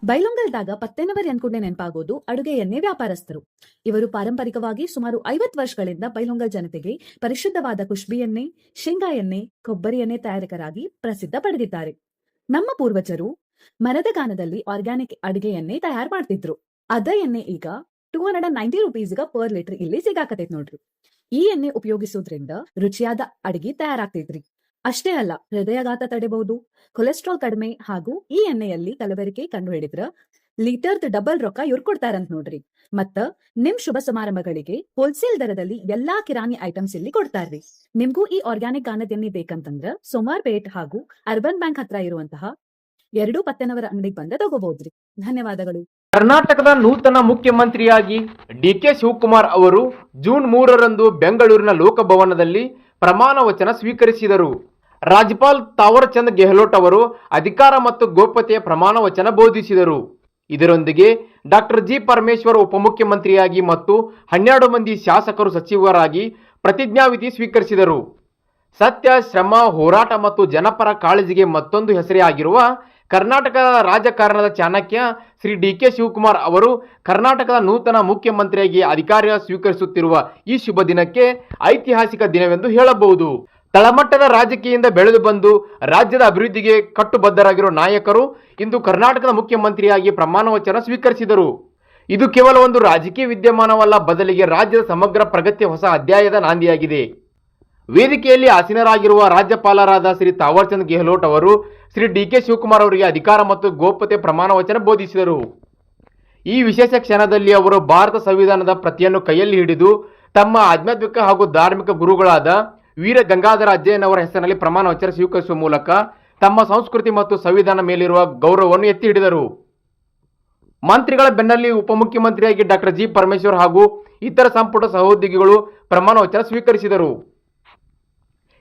ಬೈಲೊಂಗಲ್ದಾಗ ಪತ್ತೆನವರ್ ಅನ್ಕೊಂಡೆ ನೆನಪಾಗೋದು ಅಡುಗೆ ಎಣ್ಣೆ ವ್ಯಾಪಾರಸ್ಥರು. ಇವರು ಪಾರಂಪರಿಕವಾಗಿ ಸುಮಾರು 50 ವರ್ಷಗಳಿಂದ ಬೈಲೊಂಗಲ್ ಜನತೆಗೆ ಪರಿಶುದ್ಧವಾದ ಕುಷ್ಬಿ ಎಣ್ಣೆ, ಶೇಂಗಾ ಎಣ್ಣೆ, ಕೊಬ್ಬರಿ ಎಣ್ಣೆ ತಯಾರಕರಾಗಿ ಪ್ರಸಿದ್ಧ ಪಡೆದಿದ್ದಾರೆ. ನಮ್ಮ ಪೂರ್ವಜರು ಮರದ ಗಾನದಲ್ಲಿ ಆರ್ಗ್ಯಾನಿಕ್ ಅಡುಗೆ ಎಣ್ಣೆ ತಯಾರು ಮಾಡ್ತಿದ್ರು. ಅದ ಎಣ್ಣೆ ಈಗ 290 ರುಪೀಸ್ಗ ಪರ್ ಲೀಟರ್ ಇಲ್ಲಿ ಸಿಗಾಕತೈತ್ ನೋಡ್ರಿ. ಈ ಎಣ್ಣೆ ಉಪಯೋಗಿಸೋದ್ರಿಂದ ರುಚಿಯಾದ ಅಡಿಗೆ ತಯಾರಾಗ್ತೈತ್ರಿ. ಅಷ್ಟೇ ಅಲ್ಲ, ಹೃದಯಾಘಾತ ತಡೆಬಹುದು, ಕೊಲೆಸ್ಟ್ರಾಲ್ ಕಡಿಮೆ, ಹಾಗೂ ಈ ಎಣ್ಣೆಯಲ್ಲಿ ಕಲಬೆರಕೆ ಕಂಡು ಹಿಡಿದ್ರ ಲೀಟರ್ದ್ ಡಬಲ್ ರೊಕ್ಕ ಇವ್ರು ಕೊಡ್ತಾರಂತ ನೋಡ್ರಿ. ಮತ್ತ ನಿಮ್ ಶುಭ ಸಮಾರಂಭಗಳಿಗೆ ಹೋಲ್ಸೇಲ್ ದರದಲ್ಲಿ ಎಲ್ಲಾ ಕಿರಾಣಿ ಐಟಮ್ಸ್ ಇಲ್ಲಿ ಕೊಡ್ತಾರ್ರಿ. ನಿಮ್ಗೂ ಈ ಆರ್ಗ್ಯಾನಿಕ್ ಗಾನದ ಎಣ್ಣೆ ಬೇಕಂತಂದ್ರ ಸೋಮಾರ್ಪೇಟ್ ಹಾಗೂ ಅರ್ಬನ್ ಬ್ಯಾಂಕ್ ಹತ್ರ ಇರುವಂತಹ 2 ಪತ್ತೆನವರ ಅಂಗಡಿಗೆ ಬಂದ ತಗೋಬಹುದ್ರಿ. ಧನ್ಯವಾದಗಳು. ಕರ್ನಾಟಕದ ನೂತನ ಮುಖ್ಯಮಂತ್ರಿಯಾಗಿ ಡಿಕೆ ಶಿವಕುಮಾರ್ ಅವರು ಜೂನ್ 3ರಂದು ಬೆಂಗಳೂರಿನ ಲೋಕಭವನದಲ್ಲಿ ಪ್ರಮಾಣ ವಚನ ಸ್ವೀಕರಿಸಿದರು. ರಾಜ್ಯಪಾಲ್ ತಾವರ್ ಚಂದ್ ಗೆಹ್ಲೋಟ್ ಅವರು ಅಧಿಕಾರ ಮತ್ತು ಗೋಪ್ಯತೆಯ ಪ್ರಮಾಣ ವಚನ ಬೋಧಿಸಿದರು. ಇದರೊಂದಿಗೆ ಡಾಕ್ಟರ್ ಜಿ ಪರಮೇಶ್ವರ್ ಉಪಮುಖ್ಯಮಂತ್ರಿಯಾಗಿ ಮತ್ತು 12 ಮಂದಿ ಶಾಸಕರು ಸಚಿವರಾಗಿ ಪ್ರತಿಜ್ಞಾವಿಧಿ ಸ್ವೀಕರಿಸಿದರು. ಸತ್ಯ, ಶ್ರಮ, ಹೋರಾಟ ಮತ್ತು ಜನಪರ ಕಾಳಜಿಗೆ ಮತ್ತೊಂದು ಹೆಸರೇ ಆಗಿರುವ ಕರ್ನಾಟಕ ರಾಜಕಾರಣದ ಚಾಣಕ್ಯ ಶ್ರೀ ಡಿಕೆ ಶಿವಕುಮಾರ್ ಅವರು ಕರ್ನಾಟಕದ ನೂತನ ಮುಖ್ಯಮಂತ್ರಿಯಾಗಿ ಅಧಿಕಾರ ಸ್ವೀಕರಿಸುತ್ತಿರುವ ಈ ಶುಭ ದಿನಕ್ಕೆ ಐತಿಹಾಸಿಕ ದಿನವೆಂದು ಹೇಳಬಹುದು. ತಳಮಟ್ಟದ ರಾಜಕೀಯದಿಂದ ಬೆಳೆದು ಬಂದು ರಾಜ್ಯದ ಅಭಿವೃದ್ಧಿಗೆ ಕಟ್ಟುಬದ್ಧರಾಗಿರುವ ನಾಯಕರು ಇಂದು ಕರ್ನಾಟಕದ ಮುಖ್ಯಮಂತ್ರಿಯಾಗಿ ಪ್ರಮಾಣ ವಚನ ಸ್ವೀಕರಿಸಿದರು. ಇದು ಕೇವಲ ಒಂದು ರಾಜಕೀಯ ವಿದ್ಯಮಾನವಲ್ಲ, ಬದಲಿಗೆ ರಾಜ್ಯದ ಸಮಗ್ರ ಪ್ರಗತಿಯ ಹೊಸ ಅಧ್ಯಾಯದ ನಾಂದಿಯಾಗಿದೆ. ವೇದಿಕೆಯಲ್ಲಿ ಆಸೀನರಾಗಿರುವ ರಾಜ್ಯಪಾಲರಾದ ಶ್ರೀ ತಾವರ್ ಚಂದ್ ಗೆಹ್ಲೋಟ್ ಅವರು ಶ್ರೀ ಡಿಕೆ ಶಿವಕುಮಾರ್ ಅವರಿಗೆ ಅಧಿಕಾರ ಮತ್ತು ಗೋಪ್ಯತೆ ಪ್ರಮಾಣ ವಚನ ಬೋಧಿಸಿದರು. ಈ ವಿಶೇಷ ಕ್ಷಣದಲ್ಲಿ ಅವರು ಭಾರತ ಸಂವಿಧಾನದ ಪ್ರತಿಯನ್ನು ಕೈಯಲ್ಲಿ ಹಿಡಿದು ತಮ್ಮ ಆಧ್ಯಾತ್ಮಿಕ ಹಾಗೂ ಧಾರ್ಮಿಕ ಗುರುಗಳಾದ ವೀರ ಗಂಗಾಧರ ಅಜ್ಜಯ್ಯನವರ ಹೆಸರಿನಲ್ಲಿ ಪ್ರಮಾಣ ವಚನ ಸ್ವೀಕರಿಸುವ ಮೂಲಕ ತಮ್ಮ ಸಂಸ್ಕೃತಿ ಮತ್ತು ಸಂವಿಧಾನ ಮೇಲಿರುವ ಗೌರವವನ್ನು ಎತ್ತಿ ಹಿಡಿದರು. ಮಂತ್ರಿಗಳ ಬೆನ್ನಲ್ಲಿ ಉಪಮುಖ್ಯಮಂತ್ರಿಯಾಗಿ ಡಾಕ್ಟರ್ ಜಿ ಪರಮೇಶ್ವರ್ ಹಾಗೂ ಇತರ ಸಂಪುಟ ಸಹೋದ್ಯೋಗಿಗಳು ಪ್ರಮಾಣ ವಚನ ಸ್ವೀಕರಿಸಿದರು.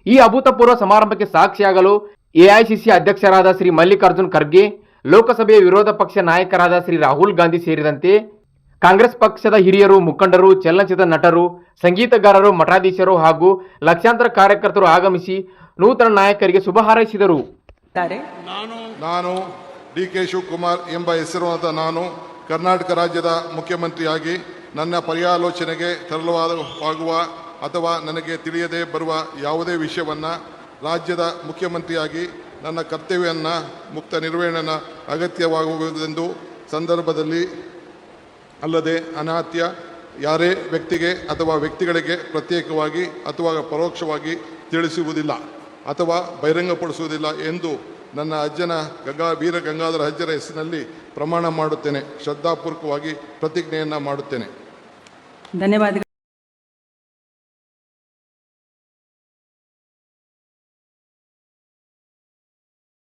ಈ ಅಭೂತಪೂರ್ವ ಸಮಾರಂಭಕ್ಕೆ ಸಾಕ್ಷಿಯಾಗಲು ಎಐಸಿಸಿ ಅಧ್ಯಕ್ಷರಾದ ಶ್ರೀ ಮಲ್ಲಿಕಾರ್ಜುನ್ ಖರ್ಗೆ, ಲೋಕಸಭೆಯ ವಿರೋಧ ಪಕ್ಷ ನಾಯಕರಾದ ಶ್ರೀ ರಾಹುಲ್ ಗಾಂಧಿ ಸೇರಿದಂತೆ ಕಾಂಗ್ರೆಸ್ ಪಕ್ಷದ ಹಿರಿಯರು, ಮುಖಂಡರು, ಚಲನಚಿತ್ರ ನಟರು, ಸಂಗೀತಗಾರರು, ಮಠಾಧೀಶರು ಹಾಗೂ ಲಕ್ಷಾಂತರ ಕಾರ್ಯಕರ್ತರು ಆಗಮಿಸಿ ನೂತನ ನಾಯಕರಿಗೆ ಶುಭ ಹಾರೈಸಿದರು. ನಾನು ಡಿಕೆ ಶಿವಕುಮಾರ್ ಎಂಬ ಹೆಸರುವಾದ ನಾನು ಕರ್ನಾಟಕ ರಾಜ್ಯದ ಮುಖ್ಯಮಂತ್ರಿಯಾಗಿ ನನ್ನ ಪರ್ಯಾಲೋಚನೆಗೆ ತರಲಾಗುವ ಅಥವಾ ನನಗೆ ತಿಳಿಯದೇ ಬರುವ ಯಾವುದೇ ವಿಷಯವನ್ನು ರಾಜ್ಯದ ಮುಖ್ಯಮಂತ್ರಿಯಾಗಿ ನನ್ನ ಕರ್ತವ್ಯವನ್ನು ಮುಕ್ತ ನಿರ್ವಹಣೆಯ ಅಗತ್ಯವಾಗುವುದೆಂದು ಸಂದರ್ಭದಲ್ಲಿ ಅಲ್ಲದೆ ಅನಾತ್ಯ ಯಾರೇ ವ್ಯಕ್ತಿಗೆ ಅಥವಾ ವ್ಯಕ್ತಿಗಳಿಗೆ ಪ್ರತ್ಯೇಕವಾಗಿ ಅಥವಾ ಪರೋಕ್ಷವಾಗಿ ತಿಳಿಸುವುದಿಲ್ಲ ಅಥವಾ ಬಹಿರಂಗಪಡಿಸುವುದಿಲ್ಲ ಎಂದು ನನ್ನ ಅಜ್ಜನ ವೀರ ಗಂಗಾಧರ ಅಜ್ಜರ ಹೆಸರಿನಲ್ಲಿ ಪ್ರಮಾಣ ಮಾಡುತ್ತೇನೆ. ಶ್ರದ್ಧಾಪೂರ್ವಕವಾಗಿ ಪ್ರತಿಜ್ಞೆಯನ್ನು ಮಾಡುತ್ತೇನೆ. ಧನ್ಯವಾದಗಳು.